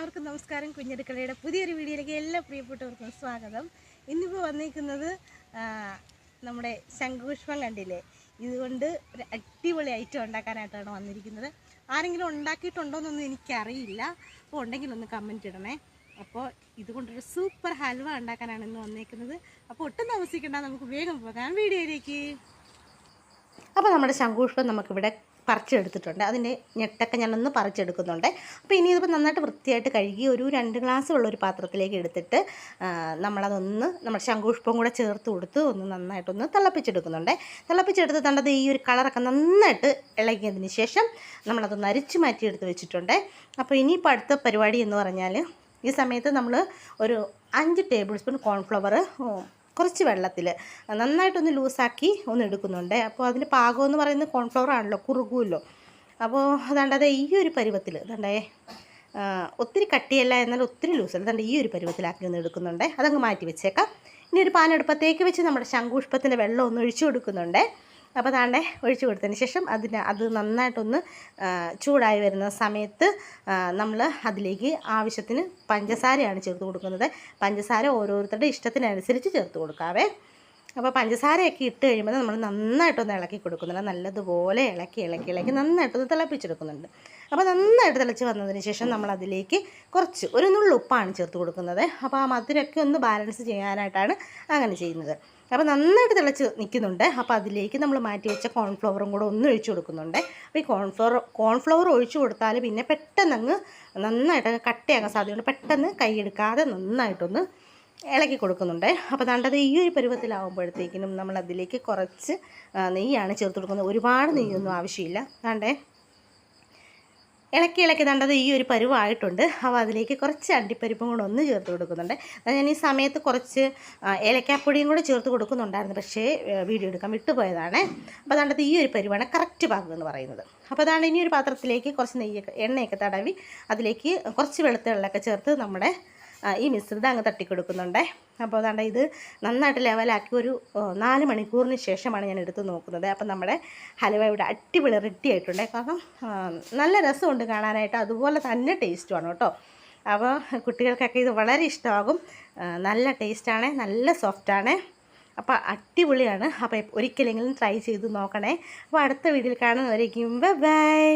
എല്ലാവർക്കും നമസ്കാരം. കുഞ്ഞടുക്കളയുടെ പുതിയൊരു വീഡിയോയിലേക്ക് എല്ലാ പ്രിയപ്പെട്ടവർക്കും സ്വാഗതം. ഇന്നിപ്പോൾ വന്നിരിക്കുന്നത് നമ്മുടെ ശംഖുപുഷ്പം കണ്ടില്ലേ, ഇതുകൊണ്ട് ഒരു അടിപൊളി ഐറ്റം ഉണ്ടാക്കാനായിട്ടാണ് വന്നിരിക്കുന്നത്. ആരെങ്കിലും ഉണ്ടാക്കിയിട്ടുണ്ടോ എന്നൊന്നും എനിക്കറിയില്ല. അപ്പോൾ ഉണ്ടെങ്കിൽ ഒന്ന് കമൻറ്റ് ഇടണേ. അപ്പോൾ ഇതുകൊണ്ടൊരു സൂപ്പർ ഹൽവ ഉണ്ടാക്കാനാണ് ഇന്ന് വന്നിരിക്കുന്നത്. അപ്പോൾ ഒട്ടും താമസിക്കേണ്ട, നമുക്ക് വേഗം പോകാം വീഡിയോയിലേക്ക്. അപ്പോൾ നമ്മുടെ ശംഖുപുഷ്പം നമുക്കിവിടെ പറിച്ചെടുത്തിട്ടുണ്ട്. അതിൻ്റെ ഞെട്ടൊക്കെ ഞാനൊന്ന് പറിച്ചെടുക്കുന്നുണ്ട്. അപ്പോൾ ഇനി ഇതിപ്പോൾ നന്നായിട്ട് വൃത്തിയായിട്ട് കഴുകി ഒരു 2 ഗ്ലാസ് ഉള്ളൊരു പാത്രത്തിലേക്ക് എടുത്തിട്ട് നമ്മളതൊന്ന് നമ്മുടെ ശംഖുപുഷ്പം കൂടെ ചേർത്ത് കൊടുത്ത് ഒന്ന് നന്നായിട്ടൊന്ന് തിളപ്പിച്ചെടുക്കുന്നുണ്ട്. തിളപ്പിച്ചെടുത്ത് തണ്ടത് ഈ ഒരു കളറൊക്കെ നന്നായിട്ട് ഇളകിയതിന് ശേഷം നമ്മളതൊന്ന് അരിച്ച് മാറ്റിയെടുത്ത് വെച്ചിട്ടുണ്ട്. അപ്പോൾ ഇനിയിപ്പോൾ അടുത്ത പരിപാടി എന്ന് പറഞ്ഞാൽ, ഈ സമയത്ത് നമ്മൾ ഒരു 5 ടേബിൾ സ്പൂൺ കോൺഫ്ലവർ കുറച്ച് വെള്ളത്തിൽ നന്നായിട്ടൊന്ന് ലൂസാക്കി ഒന്ന് എടുക്കുന്നുണ്ട്. അപ്പോൾ അതിൻ്റെ പാകം എന്ന് പറയുന്നത് കോൺഫ്ലവർ ആണല്ലോ, കുറുകുമല്ലോ. അപ്പോൾ അതാണ്ടത് ഈ ഒരു പരുവത്തിൽ ഇതാണ്ടേ, ഒത്തിരി കട്ടിയല്ല എന്നാൽ ഒത്തിരി ലൂസല്ല, അതാണ്ട് ഈ ഒരു പരുവത്തിലാക്കി ഒന്ന് എടുക്കുന്നുണ്ട്. അതങ്ങ് മാറ്റി വെച്ചേക്കാം. ഇനി ഒരു പാനെടുപ്പത്തേക്ക് വെച്ച് നമ്മുടെ ശംഖുപുഷ്പത്തിൻ്റെ വെള്ളം ഒന്ന് ഒഴിച്ചു കൊടുക്കുന്നുണ്ട്. അപ്പോൾ അതാണ്ട് ഒഴിച്ചു കൊടുത്തതിന് ശേഷം അത് നന്നായിട്ടൊന്ന് ചൂടായി വരുന്ന സമയത്ത് നമ്മൾ അതിലേക്ക് ആവശ്യത്തിന് പഞ്ചസാരയാണ് ചേർത്ത് കൊടുക്കുന്നത്. പഞ്ചസാര ഓരോരുത്തരുടെ ഇഷ്ടത്തിനനുസരിച്ച് ചേർത്ത് കൊടുക്കാവേ. അപ്പോൾ പഞ്ചസാരയൊക്കെ ഇട്ട് കഴിയുമ്പോൾ നമ്മൾ നന്നായിട്ടൊന്ന് ഇളക്കി കൊടുക്കുന്നുണ്ട്. നല്ലതുപോലെ ഇളക്കി നന്നായിട്ടൊന്ന് തിളപ്പിച്ചെടുക്കുന്നുണ്ട്. അപ്പോൾ നന്നായിട്ട് തിളച്ച് വന്നതിന് ശേഷം നമ്മളതിലേക്ക് കുറച്ച് ഒരു നുള്ളു ഉപ്പാണ് ചേർത്ത് കൊടുക്കുന്നത്. അപ്പോൾ ആ മധുരമൊക്കെ ഒന്ന് ബാലൻസ് ചെയ്യാനായിട്ടാണ് അങ്ങനെ ചെയ്യുന്നത്. അപ്പോൾ നന്നായിട്ട് തിളച്ച് നിൽക്കുന്നുണ്ട്. അപ്പോൾ അതിലേക്ക് നമ്മൾ മാറ്റി വെച്ച കോൺഫ്ലവറും കൂടെ ഒന്ന് ഒഴിച്ചു കൊടുക്കുന്നുണ്ട്. അപ്പോൾ ഈ കോൺഫ്ലവർ ഒഴിച്ചു കൊടുത്താൽ പിന്നെ പെട്ടെന്ന് അങ്ങ് നന്നായിട്ട് കട്ടയാകാൻ സാധ്യതയുണ്ട്. പെട്ടെന്ന് കൈയെടുക്കാതെ നന്നായിട്ടൊന്ന് ഇളക്കി കൊടുക്കുന്നുണ്ട്. അപ്പോൾ ദാണ്ടത് ഈ ഒരു പരുവത്തിലാവുമ്പോഴത്തേക്കിനും നമ്മളതിലേക്ക് കുറച്ച് നെയ്യാണ് ചേർത്ത് കൊടുക്കുന്നത്. ഒരുപാട് നെയ്യൊന്നും ആവശ്യമില്ല. ദാണ്ടേ ഇളക്കി ദാണ്ടത് ഈ ഒരു പരുവായിട്ടുണ്ട്. അപ്പോൾ അതിലേക്ക് കുറച്ച് അണ്ടിപ്പരിപ്പും കൂടെ ഒന്ന് ചേർത്ത് കൊടുക്കുന്നുണ്ട്. ഞാൻ ഈ സമയത്ത് കുറച്ച് ഏലക്കാപ്പൊടിയും കൂടെ ചേർത്ത് കൊടുക്കുന്നുണ്ടായിരുന്നു, പക്ഷേ വീഡിയോ എടുക്കാൻ വിട്ടുപോയതാണ്. അപ്പോൾ ദാണ്ടത് ഈ ഒരു പരുവാണ് കറക്റ്റ് പാകം എന്ന് പറയുന്നത്. അപ്പോൾ അതാണ് ഇനി ഒരു പാത്രത്തിലേക്ക് കുറച്ച് എണ്ണയൊക്കെ തടവി അതിലേക്ക് കുറച്ച് വെളുത്തുള്ളിയൊക്കെ ചേർത്ത് നമ്മുടെ ഈ മിശ്രിതം അങ്ങ് തട്ടിക്കൊടുക്കുന്നുണ്ട്. അപ്പോൾ അതാണ്ട് ഇത് നന്നായിട്ട് ലെവലാക്കി ഒരു 4 മണിക്കൂറിന് ശേഷമാണ് ഞാൻ എടുത്ത് നോക്കുന്നത്. അപ്പം നമ്മുടെ ഹലുവ ഇവിടെ അടിപൊളി റെഡി ആയിട്ടുണ്ട്. കാരണം നല്ല രസമുണ്ട് കാണാനായിട്ട്, അതുപോലെ തന്നെ ടേസ്റ്റുമാണ് കേട്ടോ. അപ്പോൾ കുട്ടികൾക്കൊക്കെ ഇത് വളരെ ഇഷ്ടമാകും. നല്ല ടേസ്റ്റാണ്, നല്ല സോഫ്റ്റാണ്. അപ്പോൾ അടിപൊളിയാണ്. അപ്പോൾ ഒരിക്കലെങ്കിലും ട്രൈ ചെയ്ത് നോക്കണേ. അപ്പോൾ അടുത്ത വീഡിയോയിൽ കാണുന്നവരേക്കും ബൈ.